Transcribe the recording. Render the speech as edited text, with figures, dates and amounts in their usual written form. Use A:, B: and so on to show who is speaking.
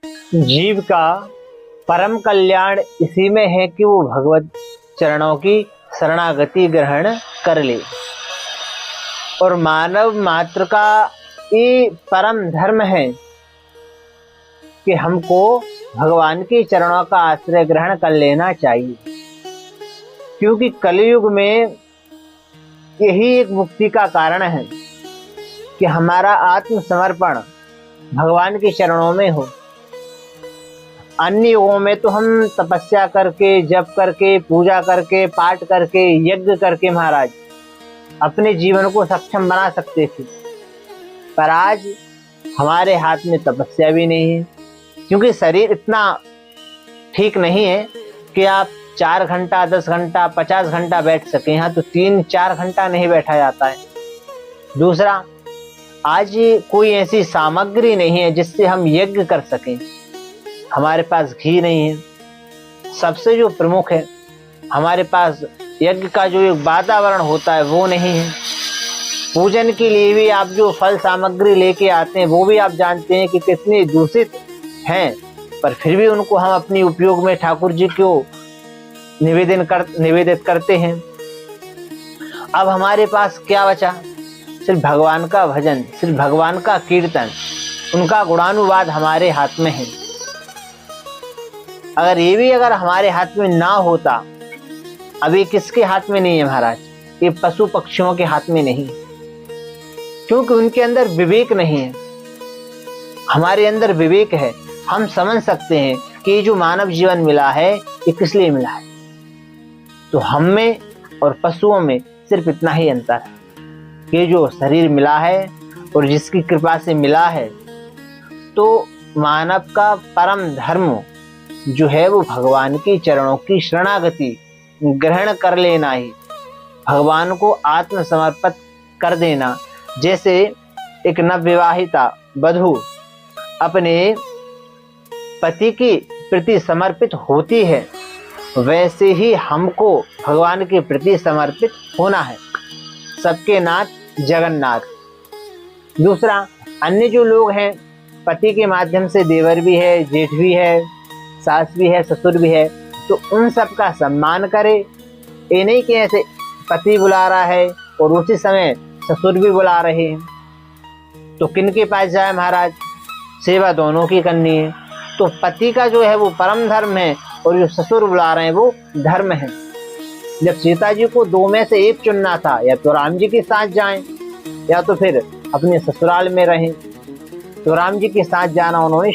A: जीव का परम कल्याण इसी में है कि वो भगवत चरणों की शरणागति ग्रहण कर ले। और मानव मात्र का ये परम धर्म है कि हमको भगवान के चरणों का आश्रय ग्रहण कर लेना चाहिए, क्योंकि कलयुग में यही एक मुक्ति का कारण है कि हमारा आत्मसमर्पण भगवान के चरणों में हो। अन्य युगों में तो हम तपस्या करके, जप करके, पूजा करके, पाठ करके, यज्ञ करके महाराज अपने जीवन को सक्षम बना सकते थे, पर आज हमारे हाथ में तपस्या भी नहीं है, क्योंकि शरीर इतना ठीक नहीं है कि आप 4 घंटा, 10 घंटा, 50 घंटा बैठ सकें। यहाँ तो 3-4 घंटा नहीं बैठा जाता है। दूसरा, आज कोई ऐसी सामग्री नहीं है जिससे हम यज्ञ कर सकें। हमारे पास घी नहीं है। सबसे जो प्रमुख है, हमारे पास यज्ञ का जो एक वातावरण होता है वो नहीं है। पूजन के लिए भी आप जो फल सामग्री लेके आते हैं वो भी आप जानते हैं कि कितनी दूषित हैं, पर फिर भी उनको हम अपनी उपयोग में ठाकुर जी को निवेदित करते हैं। अब हमारे पास क्या बचा? सिर्फ भगवान का भजन, सिर्फ भगवान का कीर्तन, उनका गुणानुवाद हमारे हाथ में है। अगर ये भी हमारे हाथ में ना होता, अभी किसके हाथ में नहीं है महाराज? ये पशु पक्षियों के हाथ में नहीं, क्योंकि उनके अंदर विवेक नहीं है। हमारे अंदर विवेक है। हम समझ सकते हैं कि ये जो मानव जीवन मिला है ये किस लिए मिला है। तो हम में और पशुओं में सिर्फ इतना ही अंतर है कि जो शरीर मिला है और जिसकी कृपा से मिला है, तो मानव का परम धर्म जो है वो भगवान के चरणों की शरणागति ग्रहण कर लेना ही, भगवान को आत्मसमर्पित कर देना। जैसे एक नवविवाहिता वधू अपने पति के प्रति समर्पित होती है, वैसे ही हमको भगवान के प्रति समर्पित होना है। सबके नाथ जगन्नाथ। दूसरा, अन्य जो लोग हैं, पति के माध्यम से देवर भी है, जेठ भी है, सास भी है, ससुर भी है, तो उन सब का सम्मान करे। ये नहीं कि ऐसे पति बुला रहा है और उसी समय ससुर भी बुला रहे हैं, तो किन के पास जाए महाराज? सेवा दोनों की करनी है। तो पति का जो है वो परम धर्म है और जो ससुर बुला रहे हैं वो धर्म है। जब सीता जी को 2 में से एक चुनना था, या तो राम जी के साथ जाएं या तो फिर अपने ससुराल में रहें, तो राम जी के साथ जाना उन्होंने